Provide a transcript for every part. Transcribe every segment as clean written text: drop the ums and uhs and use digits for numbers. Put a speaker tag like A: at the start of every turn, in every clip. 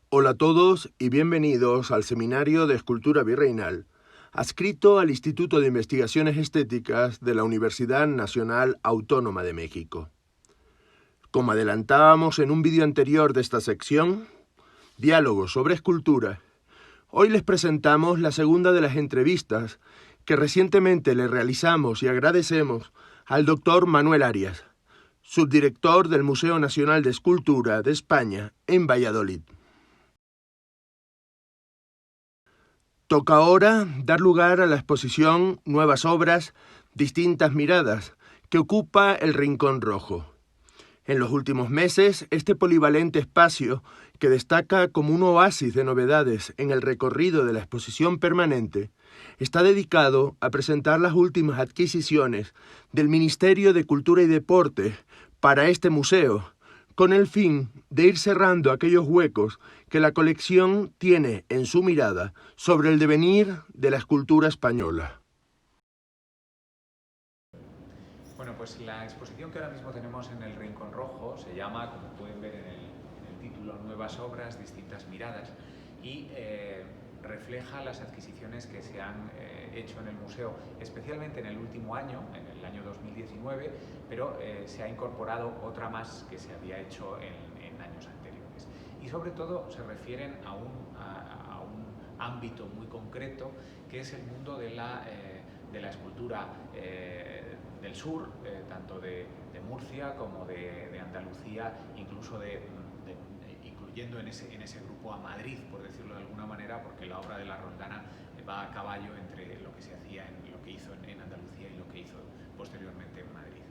A: Hola a todos y bienvenidos al Seminario de Escultura Virreinal, adscrito al Instituto de Investigaciones Estéticas de la Universidad Nacional Autónoma de México. Como adelantábamos en un vídeo anterior de esta sección, Diálogos sobre Escultura, hoy les presentamos la segunda de las entrevistas que recientemente le realizamos y agradecemos al doctor Manuel Arias, subdirector del Museo Nacional de Escultura de España en Valladolid. Toca ahora dar lugar a la exposición Nuevas Obras, Distintas Miradas, que ocupa el Rincón Rojo. En los últimos meses, este polivalente espacio, que destaca como un oasis de novedades en el recorrido de la exposición permanente, está dedicado a presentar las últimas adquisiciones del Ministerio de Cultura y Deporte para este museo, con el fin de ir cerrando aquellos huecos que la colección tiene en su mirada sobre el devenir de la escultura española.
B: Bueno, pues la exposición que ahora mismo tenemos en el Rincón Rojo se llama, como pueden ver en el título, Nuevas Obras, Distintas Miradas, y refleja las adquisiciones que se han hecho en el museo, especialmente en el último año, en el año 2019, pero se ha incorporado otra más que se había hecho en años anteriores. Y sobre todo se refieren a un ámbito muy concreto, que es el mundo de la escultura del sur, tanto de Murcia como de Andalucía, incluso incluyendo en ese grupo a Madrid, por decirlo de alguna manera, porque la obra de la Roldana va a caballo entre lo que se hacía, lo que hizo en Andalucía y lo que hizo posteriormente en Madrid.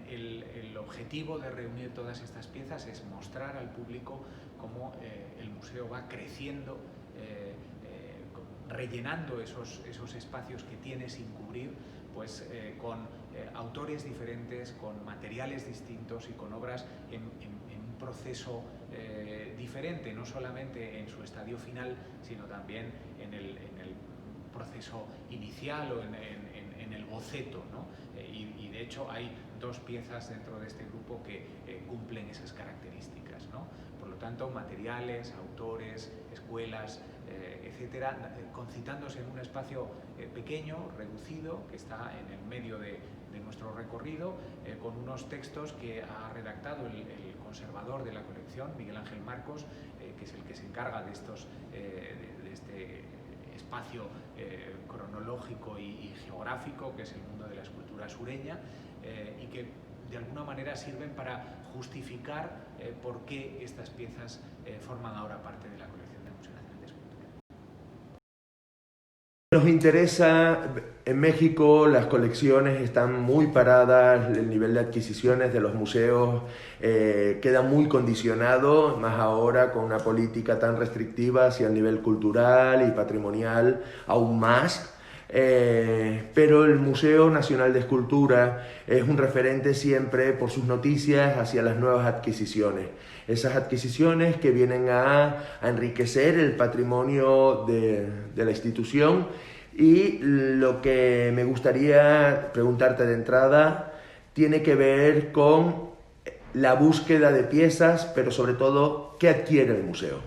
B: El objetivo de reunir todas estas piezas es mostrar al público cómo el museo va creciendo, rellenando esos espacios que tiene sin cubrir, pues con autores diferentes, con materiales distintos y con obras en un proceso diferente, no solamente en su estadio final, sino también en el proceso inicial o en el boceto, ¿no? Y de hecho hay dos piezas dentro de este grupo que cumplen esas características, ¿no? Por lo tanto, materiales, autores, escuelas, etcétera, concitándose en un espacio pequeño, reducido, que está en el medio de nuestro recorrido, con unos textos que ha redactado el conservador de la colección, Miguel Ángel Marcos, que es el que se encarga de este espacio cronológico y geográfico, que es el mundo de la escultura sureña, y que de alguna manera sirven para justificar por qué estas piezas forman ahora parte de la colección del Museo Nacional de Escultura.
A: Nos interesa, en México las colecciones están muy paradas, el nivel de adquisiciones de los museos queda muy condicionado, más ahora con una política tan restrictiva hacia el nivel cultural y patrimonial, aún más. Pero el Museo Nacional de Escultura es un referente siempre por sus noticias hacia las nuevas adquisiciones. Esas adquisiciones que vienen a enriquecer el patrimonio de la institución, y lo que me gustaría preguntarte de entrada tiene que ver con la búsqueda de piezas, pero sobre todo, ¿qué adquiere el museo?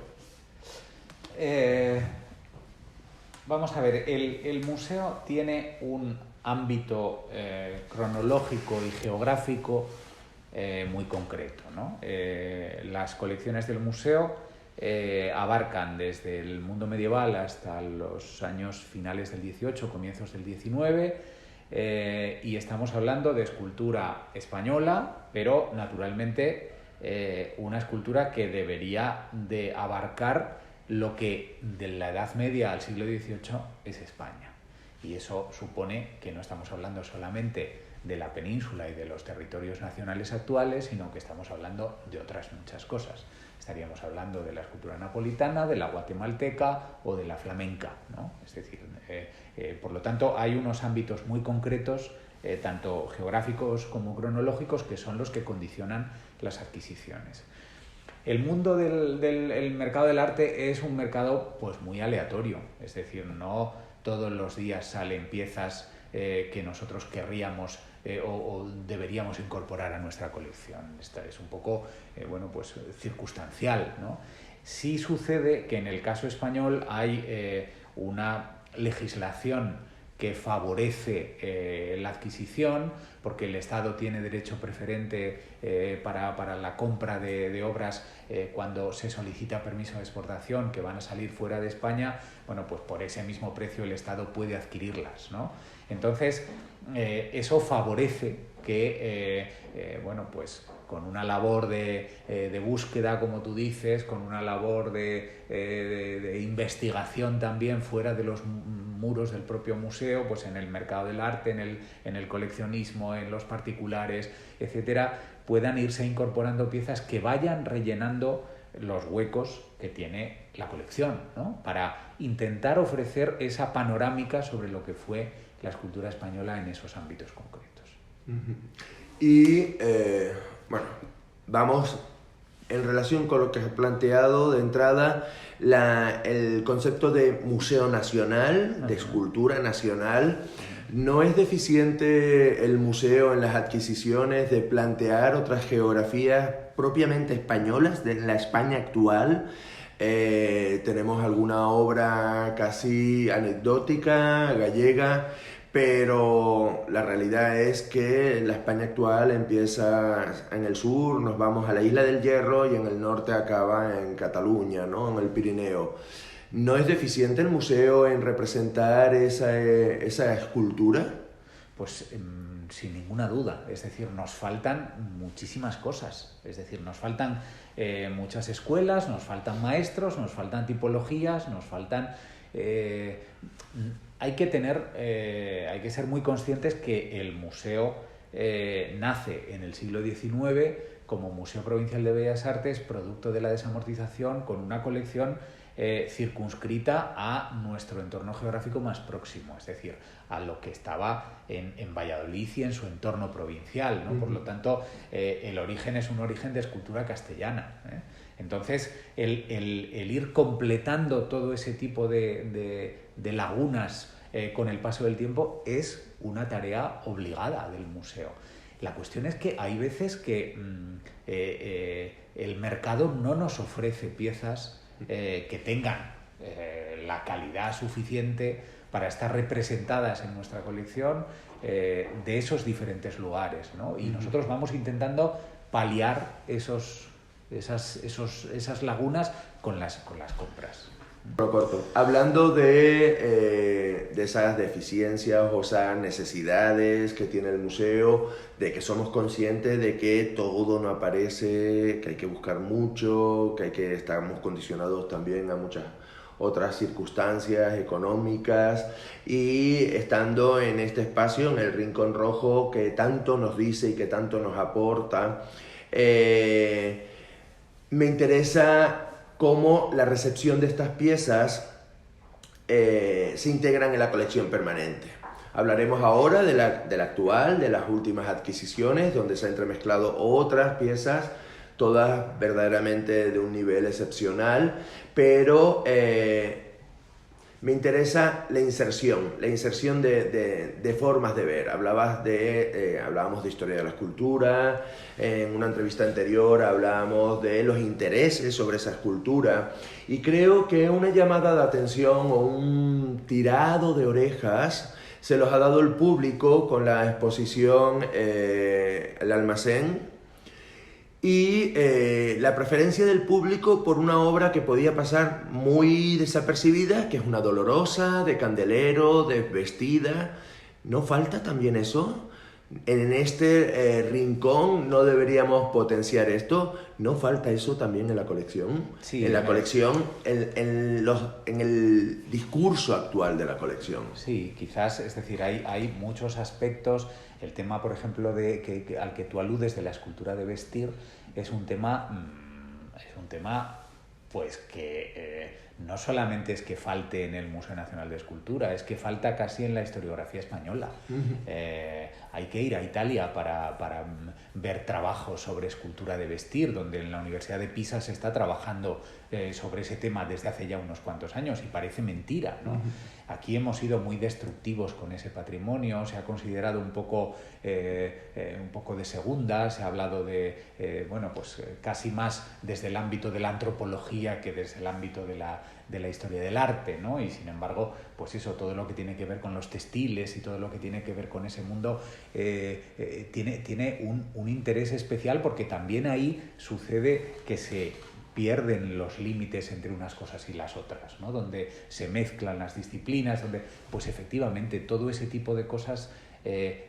B: Vamos a ver, el museo tiene un ámbito cronológico y geográfico muy concreto, ¿no? Las colecciones del museo abarcan desde el mundo medieval hasta los años finales del 18, comienzos del 19, y estamos hablando de escultura española, pero naturalmente una escultura que debería de abarcar lo que de la Edad Media al siglo XVIII es España. Y eso supone que no estamos hablando solamente de la península y de los territorios nacionales actuales, sino que estamos hablando de otras muchas cosas. Estaríamos hablando de la escultura napolitana, de la guatemalteca o de la flamenca, ¿no? Es decir, por lo tanto, hay unos ámbitos muy concretos, tanto geográficos como cronológicos, que son los que condicionan las adquisiciones. El mundo del mercado del arte es un mercado pues muy aleatorio, es decir, no todos los días salen piezas que nosotros querríamos o deberíamos incorporar a nuestra colección. Esta es un poco circunstancial, ¿no? Sí sucede que en el caso español hay una legislación que favorece la adquisición, porque el Estado tiene derecho preferente para la compra de obras cuando se solicita permiso de exportación que van a salir fuera de España. Bueno, pues por ese mismo precio el Estado puede adquirirlas, ¿no? Entonces, eso favorece que, bueno, pues con una labor de búsqueda, como tú dices, con una labor de investigación también fuera de los muros del propio museo, pues en el mercado del arte, en el coleccionismo, en los particulares, etcétera, puedan irse incorporando piezas que vayan rellenando los huecos que tiene la colección, ¿no? Para intentar ofrecer esa panorámica sobre lo que fue la escultura española en esos ámbitos concretos.
A: Y bueno, vamos en relación con lo que has planteado de entrada, el concepto de museo nacional, de escultura nacional. ¿No es deficiente el museo en las adquisiciones de plantear otras geografías propiamente españolas de la España actual? Tenemos alguna obra casi anecdótica, gallega, pero la realidad es que la España actual empieza en el sur, nos vamos a la Isla del Hierro y en el norte acaba en Cataluña, ¿no? En el Pirineo. ¿No es deficiente el museo en representar esa escultura?
B: Pues sin ninguna duda, es decir, nos faltan muchísimas cosas, es decir, nos faltan muchas escuelas, nos faltan maestros, nos faltan tipologías, nos faltan... Hay que ser muy conscientes que el museo nace en el siglo XIX como Museo Provincial de Bellas Artes, producto de la desamortización, con una colección circunscrita a nuestro entorno geográfico más próximo, es decir, a lo que estaba en Valladolid y en su entorno provincial, ¿no? Por lo tanto, el origen es un origen de escultura castellana, ¿eh? Entonces, el ir completando todo ese tipo de lagunas con el paso del tiempo es una tarea obligada del museo. La cuestión es que hay veces que el mercado no nos ofrece piezas que tengan la calidad suficiente para estar representadas en nuestra colección de esos diferentes lugares, ¿no? Y nosotros vamos intentando paliar esas lagunas con las compras.
A: Corto. Hablando de esas deficiencias o esas necesidades que tiene el museo, de que somos conscientes de que todo no aparece, que hay que buscar mucho, que estamos condicionados también a muchas otras circunstancias económicas, y estando en este espacio, en el Rincón Rojo, que tanto nos dice y que tanto nos aporta, me interesa cómo la recepción de estas piezas se integran en la colección permanente. Hablaremos ahora de la actual, de las últimas adquisiciones, donde se han entremezclado otras piezas, todas verdaderamente de un nivel excepcional, pero me interesa la inserción de formas de ver. Hablábamos de historia de la escultura, en una entrevista anterior hablábamos de los intereses sobre esa escultura, y creo que una llamada de atención o un tirado de orejas se los ha dado el público con la exposición El Almacén, y la preferencia del público por una obra que podía pasar muy desapercibida, que es una Dolorosa, de candelero, desvestida. ¿No falta también eso? En este rincón no deberíamos potenciar esto. ¿No falta eso también en la colección?
B: Sí,
A: en la colección, en el discurso actual de la colección.
B: Sí, quizás, es decir, hay muchos aspectos. El tema, por ejemplo, al que tú aludes de la escultura de vestir es un tema pues que no solamente es que falte en el Museo Nacional de Escultura, es que falta casi en la historiografía española. Hay que ir a Italia para ver trabajos sobre escultura de vestir, donde en la Universidad de Pisa se está trabajando sobre ese tema desde hace ya unos cuantos años y parece mentira, ¿no? Aquí hemos sido muy destructivos con ese patrimonio, se ha considerado un poco de segunda, se ha hablado de, casi más desde el ámbito de la antropología que desde el ámbito de la historia del arte, ¿no? Y sin embargo, pues eso, todo lo que tiene que ver con los textiles y todo lo que tiene que ver con ese mundo tiene un interés especial, porque también ahí sucede que se pierden los límites entre unas cosas y las otras, ¿no? Donde se mezclan las disciplinas, donde pues efectivamente todo ese tipo de cosas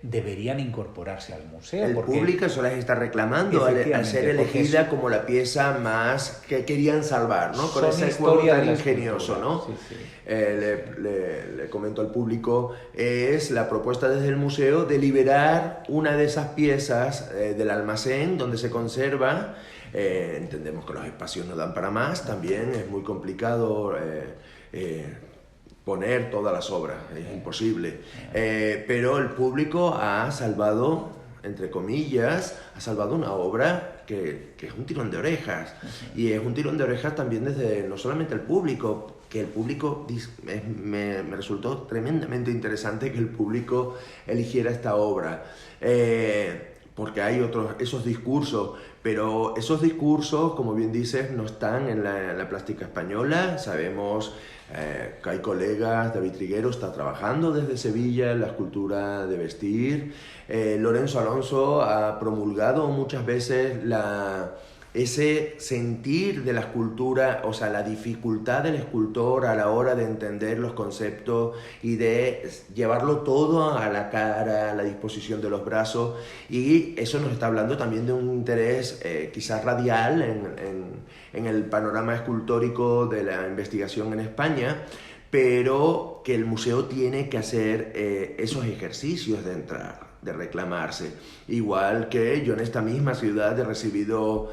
B: deberían incorporarse al museo.
A: El público se las está reclamando al ser elegida como la pieza más que querían salvar, ¿no? Con ese juego tan ingenioso, ¿no?
B: Sí, sí.
A: Le comento al público, es la propuesta desde el museo de liberar una de esas piezas del almacén donde se conserva. Entendemos que los espacios no dan para más, también es muy complicado poner todas las obras, es imposible, pero el público ha salvado, entre comillas, ha salvado una obra que es un tirón de orejas, y es un tirón de orejas también desde no solamente el público, que el público, me resultó tremendamente interesante que el público eligiera esta obra, porque hay esos discursos, pero esos discursos, como bien dices, no están en la plástica española. Sabemos que hay colegas, David Triguero está trabajando desde Sevilla en la escultura de vestir, Lorenzo Alonso ha promulgado muchas veces ese sentir de la escultura, o sea, la dificultad del escultor a la hora de entender los conceptos y de llevarlo todo a la cara, a la disposición de los brazos, y eso nos está hablando también de un interés quizás radial en el panorama escultórico de la investigación en España, pero que el museo tiene que hacer esos ejercicios de entrar, de reclamarse. Igual que yo en esta misma ciudad he recibido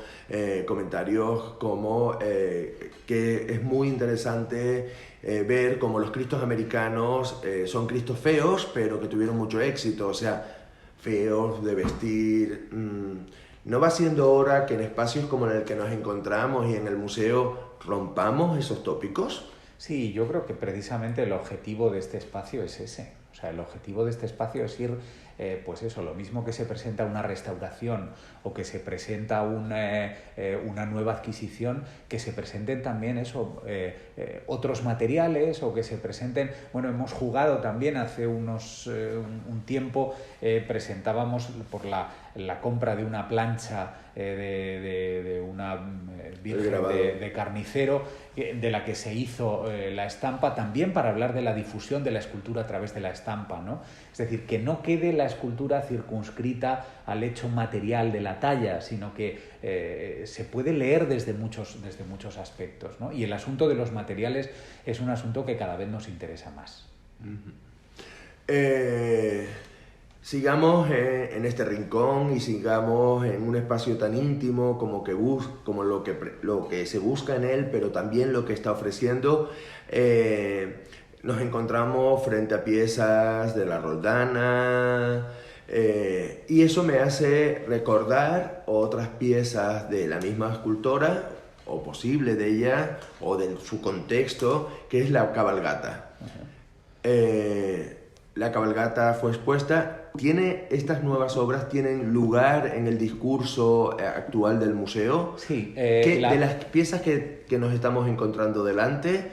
A: comentarios como que es muy interesante ver cómo los Cristos americanos son Cristos feos, pero que tuvieron mucho éxito, o sea, feos de vestir. ¿No va siendo hora que en espacios como en el que nos encontramos y en el museo rompamos esos tópicos?
B: Sí, yo creo que precisamente el objetivo de este espacio es ese. O sea, el objetivo de este espacio es ir, pues eso, lo mismo que se presenta una restauración o que se presenta una nueva adquisición, que se presenten también otros materiales, o que se presenten... Bueno, hemos jugado también hace un tiempo, presentábamos por la compra de una plancha de una virgen de carnicero, de la que se hizo la estampa, también para hablar de la difusión de la escultura a través de la estampa, ¿no? Es decir, que no quede la escultura circunscrita al hecho material de la talla, sino que se puede leer desde muchos aspectos, ¿no? Y el asunto de los materiales es un asunto que cada vez nos interesa más.
A: Sigamos en este rincón y sigamos en un espacio tan íntimo como lo que se busca en él, pero también lo que está ofreciendo. Nos encontramos frente a piezas de la Roldana, y eso me hace recordar otras piezas de la misma escultora, o posible de ella, o de su contexto, que es la cabalgata. La cabalgata fue expuesta. ¿Estas nuevas obras tienen lugar en el discurso actual del museo?
B: Sí.
A: De las piezas que nos estamos encontrando delante,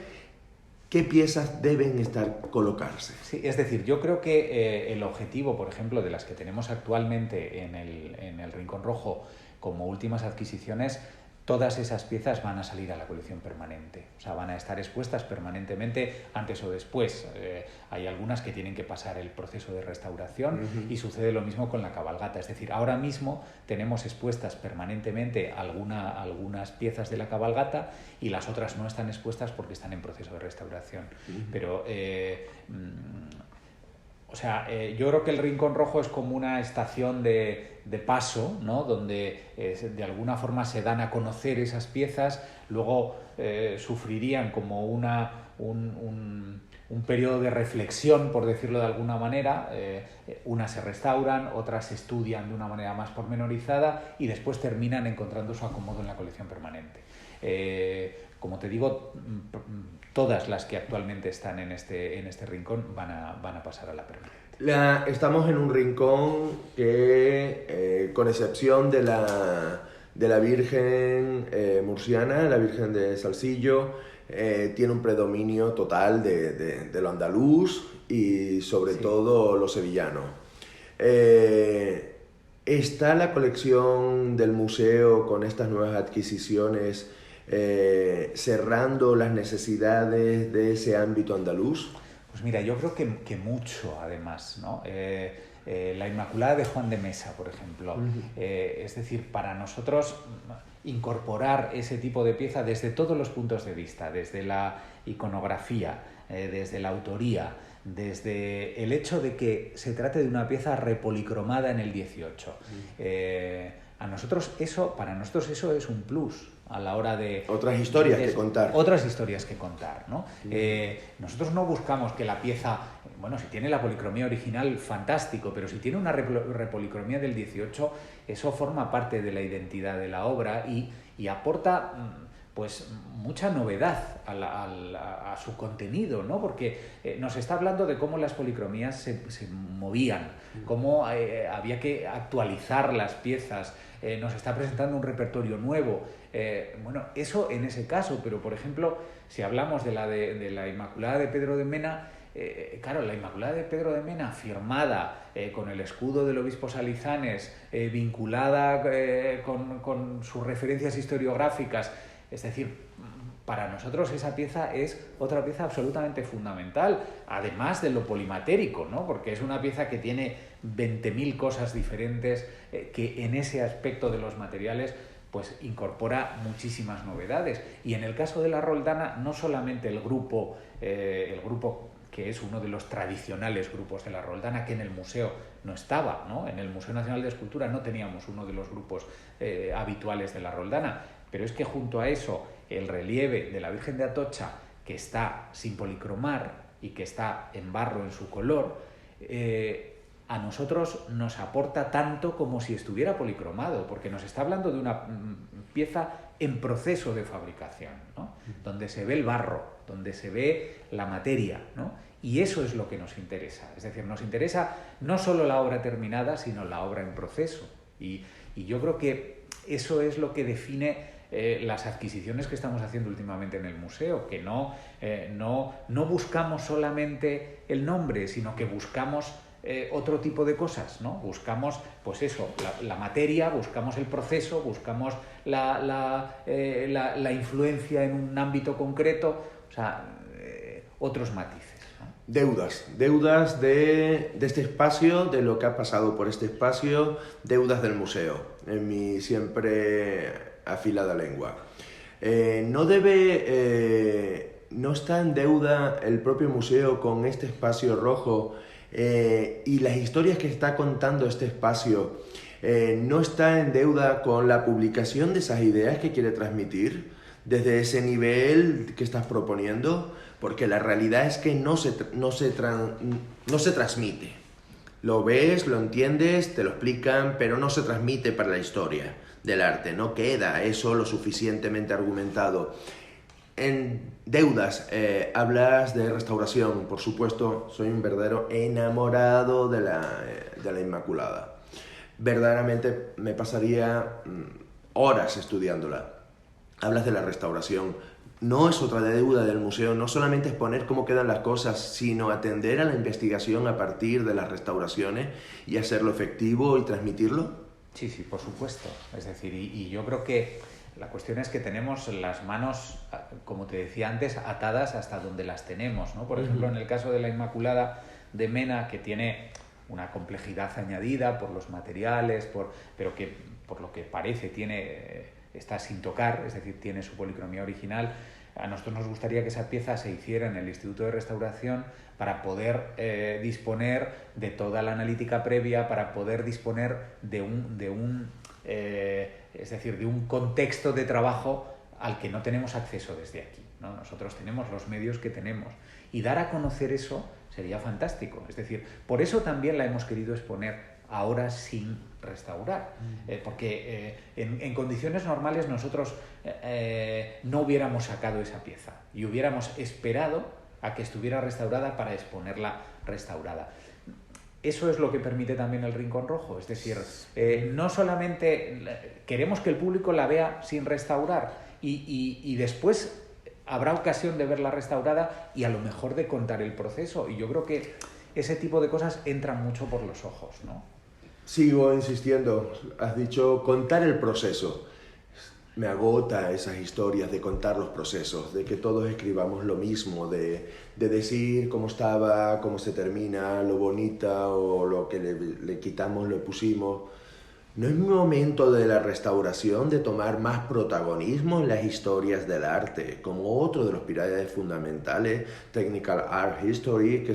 A: ¿qué piezas deben colocarse?
B: Sí, es decir, yo creo que el objetivo, por ejemplo, de las que tenemos actualmente en el Rincón Rojo como últimas adquisiciones, todas esas piezas van a salir a la colección permanente, o sea, van a estar expuestas permanentemente antes o después. Hay algunas que tienen que pasar el proceso de restauración, y sucede lo mismo con la cabalgata. Es decir, ahora mismo tenemos expuestas permanentemente algunas piezas de la cabalgata, y las otras no están expuestas porque están en proceso de restauración. Pero O sea, yo creo que el Rincón Rojo es como una estación de paso, ¿no? Donde de alguna forma se dan a conocer esas piezas, luego sufrirían como un periodo de reflexión, por decirlo de alguna manera. Unas se restauran, otras se estudian de una manera más pormenorizada y después terminan encontrando su acomodo en la colección permanente. Como te digo, todas las que actualmente están en este rincón van a pasar a la permanente.
A: Estamos en un rincón que, con excepción de la Virgen murciana, la Virgen de Salsillo, tiene un predominio total de lo andaluz y sobre todo lo sevillano. ¿Está la colección del museo con estas nuevas adquisiciones cerrando las necesidades de ese ámbito andaluz?
B: Pues mira, yo creo que mucho, además, ¿no? La Inmaculada de Juan de Mesa, por ejemplo. Es decir, para nosotros incorporar ese tipo de pieza desde todos los puntos de vista, desde la iconografía, desde la autoría, desde el hecho de que se trate de una pieza repolicromada en el 18. Para nosotros eso es un plus a la hora de...
A: Otras historias que contar.
B: Otras historias que contar, ¿no? Nosotros no buscamos que la pieza... Bueno, si tiene la policromía original, fantástico, pero si tiene una repolicromía del 18, eso forma parte de la identidad de la obra y aporta pues mucha novedad a su contenido, ¿no? Porque nos está hablando de cómo las policromías se movían, cómo había que actualizar las piezas, nos está presentando un repertorio nuevo. Bueno, eso en ese caso, pero por ejemplo, si hablamos de la Inmaculada de Pedro de Mena, claro, la Inmaculada de Pedro de Mena, firmada con el escudo del obispo Salizanes, vinculada con sus referencias historiográficas, es decir, para nosotros esa pieza es otra pieza absolutamente fundamental, además de lo polimatérico, ¿no? Porque es una pieza que tiene 20.000 cosas diferentes, que en ese aspecto de los materiales pues incorpora muchísimas novedades. Y en el caso de la Roldana, no solamente el grupo que es uno de los tradicionales grupos de la Roldana, que en el museo no estaba, ¿no? En el Museo Nacional de Escultura no teníamos uno de los grupos habituales de la Roldana, pero es que junto a eso el relieve de la Virgen de Atocha, que está sin policromar y que está en barro en su color, a nosotros nos aporta tanto como si estuviera policromado, porque nos está hablando de una pieza en proceso de fabricación, ¿no? Donde se ve el barro, donde se ve la materia, ¿no? Y eso es lo que nos interesa. Es decir, nos interesa no solo la obra terminada, sino la obra en proceso. Y yo creo que eso es lo que define las adquisiciones que estamos haciendo últimamente en el museo, que no buscamos solamente el nombre, sino que buscamos otro tipo de cosas, ¿no? Buscamos, pues eso, la materia, buscamos el proceso, buscamos la influencia en un ámbito concreto, o sea, otros matices, ¿no?
A: Deudas de este espacio, de lo que ha pasado por este espacio, deudas del museo, en mi siempre afilada lengua. No está en deuda el propio museo con este espacio rojo y las historias que está contando este espacio. No está en deuda con la publicación de esas ideas que quiere transmitir desde ese nivel que estás proponiendo, porque la realidad es que no se transmite. Lo ves, lo entiendes, te lo explican, pero no se transmite para la historia del arte, no queda eso lo suficientemente argumentado. En deudas, hablas de restauración, por supuesto, soy un verdadero enamorado de la Inmaculada. Verdaderamente me pasaría horas estudiándola. Hablas de la restauración, no es otra deuda del museo, no solamente exponer cómo quedan las cosas, sino atender a la investigación a partir de las restauraciones y hacerlo efectivo y transmitirlo.
B: Sí, sí, por supuesto. Es decir, y yo creo que la cuestión es que tenemos las manos, como te decía antes, atadas hasta donde las tenemos, ¿no? Por ejemplo, en el caso de la Inmaculada de Mena, que tiene una complejidad añadida por los materiales, pero que por lo que parece tiene está sin tocar, es decir, tiene su policromía original. A nosotros nos gustaría que esa pieza se hiciera en el Instituto de Restauración para poder disponer de toda la analítica previa, para poder disponer de un contexto de trabajo al que no tenemos acceso desde aquí, ¿no? Nosotros tenemos los medios que tenemos y dar a conocer eso sería fantástico. Es decir, por eso también la hemos querido exponer ahora sin restaurar, porque en condiciones normales nosotros no hubiéramos sacado esa pieza y hubiéramos esperado a que estuviera restaurada para exponerla restaurada. Eso es lo que permite también el Rincón Rojo, es decir, no solamente queremos que el público la vea sin restaurar y después habrá ocasión de verla restaurada y a lo mejor de contar el proceso, y yo creo que ese tipo de cosas entran mucho por los ojos, ¿no?
A: Sigo insistiendo, has dicho contar el proceso. Me agota esas historias de contar los procesos, de que todos escribamos lo mismo, de decir cómo estaba, cómo se termina, lo bonita o lo que le quitamos, le pusimos. ¿No es momento de la restauración de tomar más protagonismo en las historias del arte, como otro de los pilares fundamentales, Technical Art History,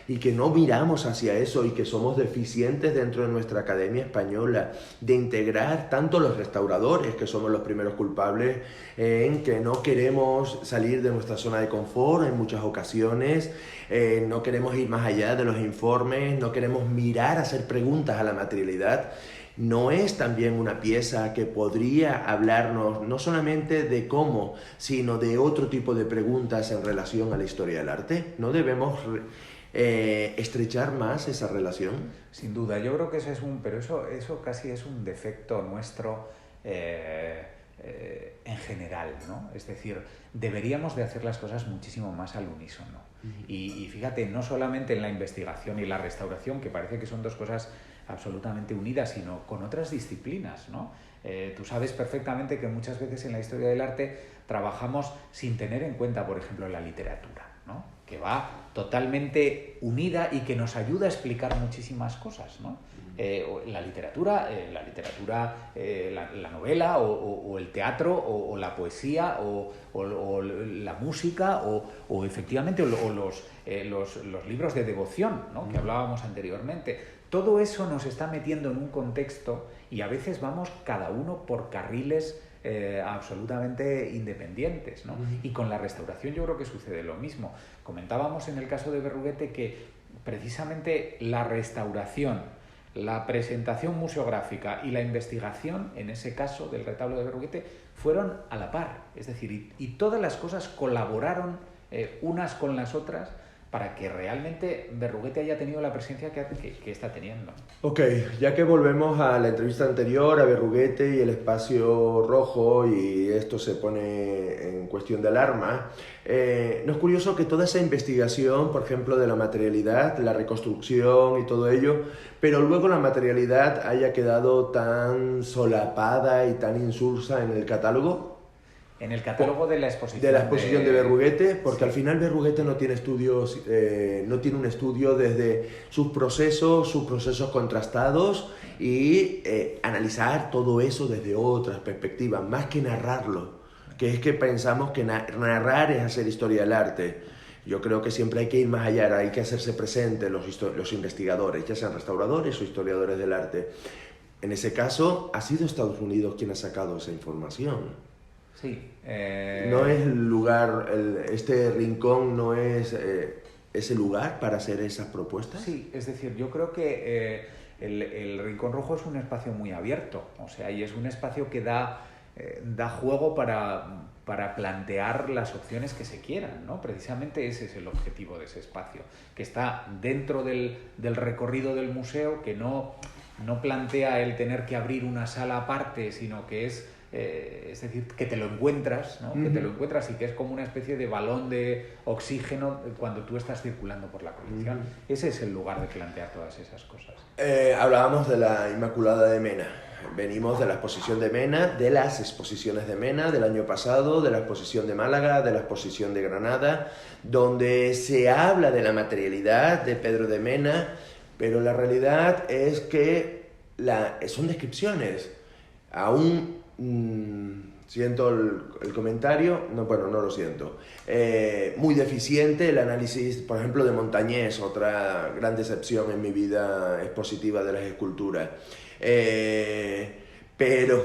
A: y que no miramos hacia eso y que somos deficientes dentro de nuestra Academia Española, de integrar tanto los restauradores, que somos los primeros culpables, en que no queremos salir de nuestra zona de confort en muchas ocasiones, no queremos ir más allá de los informes, no queremos mirar, hacer preguntas a la materialidad? ¿No es también una pieza que podría hablarnos no solamente de cómo, sino de otro tipo de preguntas en relación a la historia del arte? ¿No debemos estrechar más esa relación?
B: Sin duda, yo creo que pero eso casi es un defecto nuestro en general, ¿no? Es decir, deberíamos de hacer las cosas muchísimo más al unísono. Y fíjate, no solamente en la investigación y la restauración, que parece que son dos cosas absolutamente unidas, sino con otras disciplinas, ¿no? Tú sabes perfectamente que muchas veces en la historia del arte trabajamos sin tener en cuenta, por ejemplo, la literatura, ¿no? Que va totalmente unida y que nos ayuda a explicar muchísimas cosas, ¿no? La literatura, la novela o el teatro o la poesía o la música o efectivamente los libros de devoción, ¿no? Que hablábamos anteriormente. Todo eso nos está metiendo en un contexto y a veces vamos cada uno por carriles absolutamente independientes, ¿no? Y con la restauración yo creo que sucede lo mismo. Comentábamos en el caso de Berruguete que precisamente la restauración, la presentación museográfica y la investigación, en ese caso del retablo de Berruguete, fueron a la par. Es decir, y todas las cosas colaboraron unas con las otras para que realmente Berruguete haya tenido la presencia que está teniendo.
A: Ok, ya que volvemos a la entrevista anterior, a Berruguete y el espacio rojo, y esto se pone en cuestión de alarma, no es curioso que toda esa investigación, por ejemplo, de la materialidad, la reconstrucción y todo ello, pero luego la materialidad haya quedado tan solapada y tan insulsa en el catálogo?
B: En el catálogo de la exposición.
A: De la exposición de Berruguete, porque
B: sí.
A: Al final Berruguete no tiene estudios, no tiene un estudio desde sus procesos contrastados y analizar todo eso desde otras perspectivas, más que narrarlo, que es que pensamos que narrar es hacer historia del arte. Yo creo que siempre hay que ir más allá, hay que hacerse presentes los investigadores, ya sean restauradores o historiadores del arte. En ese caso, ha sido Estados Unidos quien ha sacado esa información.
B: Sí.
A: ¿No es el lugar, este rincón no es ese lugar para hacer esas propuestas?
B: Sí, es decir, yo creo que el Rincón Rojo es un espacio muy abierto, o sea, y es un espacio que da juego para plantear las opciones que se quieran, ¿no? Precisamente ese es el objetivo de ese espacio, que está dentro del recorrido del museo, que no plantea el tener que abrir una sala aparte, sino que es decir, que te lo encuentras, ¿no? Que te lo encuentras y que es como una especie de balón de oxígeno cuando tú estás circulando por la colección. Ese es el lugar de plantear todas esas cosas.
A: Hablábamos de la Inmaculada de Mena. Venimos de la exposición de Mena, de las exposiciones de Mena del año pasado, de la exposición de Málaga, de la exposición de Granada, donde se habla de la materialidad de Pedro de Mena, pero la realidad es que son descripciones. Aún Siento el comentario, no, bueno, no lo siento. Muy deficiente el análisis, por ejemplo, de Montañés, otra gran decepción en mi vida expositiva de las esculturas. Pero,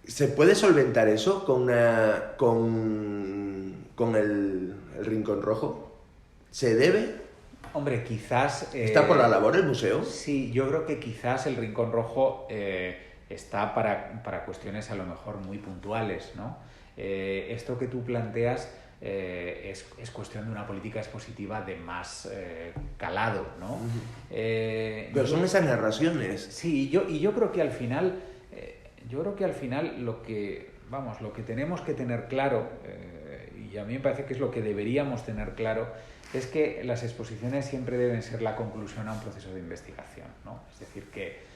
A: ¿se puede solventar eso con el Rincón Rojo? ¿Se debe?
B: Hombre, quizás...
A: ¿Está por la labor el museo?
B: Sí, yo creo que quizás el Rincón Rojo está para cuestiones a lo mejor muy puntuales, ¿no? Esto que tú planteas es cuestión de una política expositiva de más calado, ¿no?
A: Pero son esas narraciones.
B: Sí, yo creo que al final, lo que tenemos que tener claro, y a mí me parece que es lo que deberíamos tener claro, es que las exposiciones siempre deben ser la conclusión a un proceso de investigación, ¿no? Es decir, que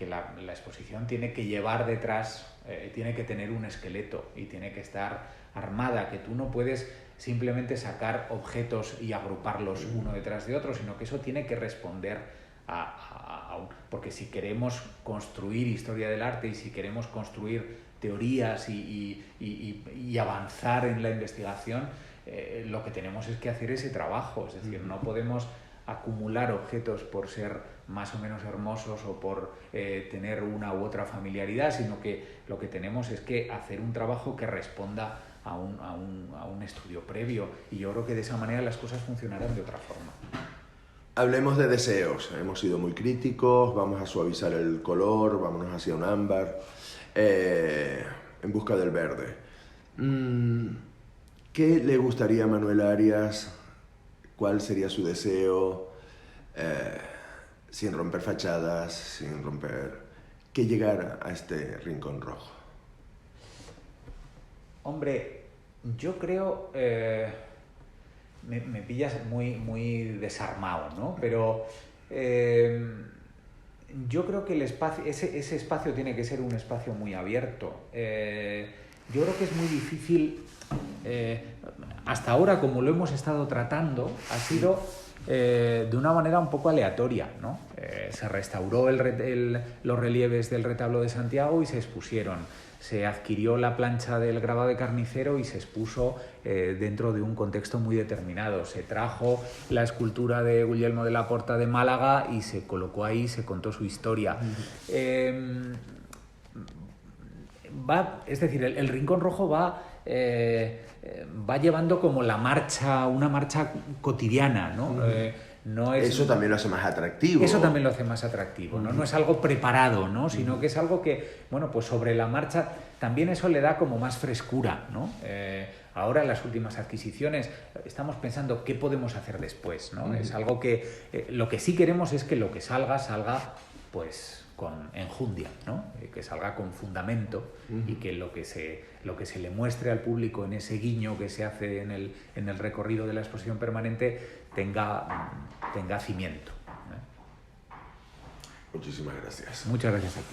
B: la exposición tiene que llevar detrás, tiene que tener un esqueleto y tiene que estar armada, que tú no puedes simplemente sacar objetos y agruparlos uno detrás de otro, sino que eso tiene que responder porque si queremos construir historia del arte y si queremos construir teorías y avanzar en la investigación, lo que tenemos es que hacer ese trabajo, es decir, no podemos acumular objetos por ser más o menos hermosos o por tener una u otra familiaridad, sino que lo que tenemos es que hacer un trabajo que responda a un estudio previo, y yo creo que de esa manera las cosas funcionarán de otra forma.
A: Hablemos de deseos. Hemos sido muy críticos, vamos a suavizar el color, vámonos hacia un ámbar, en busca del verde. ¿Qué le gustaría a Manuel Arias? ¿Cuál sería su deseo? Sin romper fachadas, sin romper... ¿Qué llegara a este Rincón Rojo?
B: Hombre, yo creo... me pillas muy desarmado, ¿no? Pero yo creo que el espacio, ese espacio tiene que ser un espacio muy abierto. Yo creo que es muy difícil... hasta ahora, como lo hemos estado tratando, ha sido de una manera un poco aleatoria, ¿no? Se restauró los relieves del retablo de Santiago y se expusieron. Se adquirió la plancha del grabado de Carnicero y se expuso dentro de un contexto muy determinado. Se trajo la escultura de Guglielmo de la Porta de Málaga y se colocó ahí, se contó su historia. Es decir, el Rincón Rojo va llevando como una marcha cotidiana, ¿no?
A: Eso también lo hace más atractivo.
B: Eso también lo hace más atractivo, ¿no? No es algo preparado, ¿no? Sino que es algo que, bueno, pues sobre la marcha también eso le da como más frescura, ¿no? Ahora en las últimas adquisiciones estamos pensando qué podemos hacer después, ¿no? Es algo que lo que sí queremos es que lo que salga pues con enjundia, ¿no? Que salga con fundamento y que lo que se le muestre al público en ese guiño que se hace en el recorrido de la exposición permanente tenga cimiento.
A: Muchísimas gracias.
B: Muchas gracias a ti.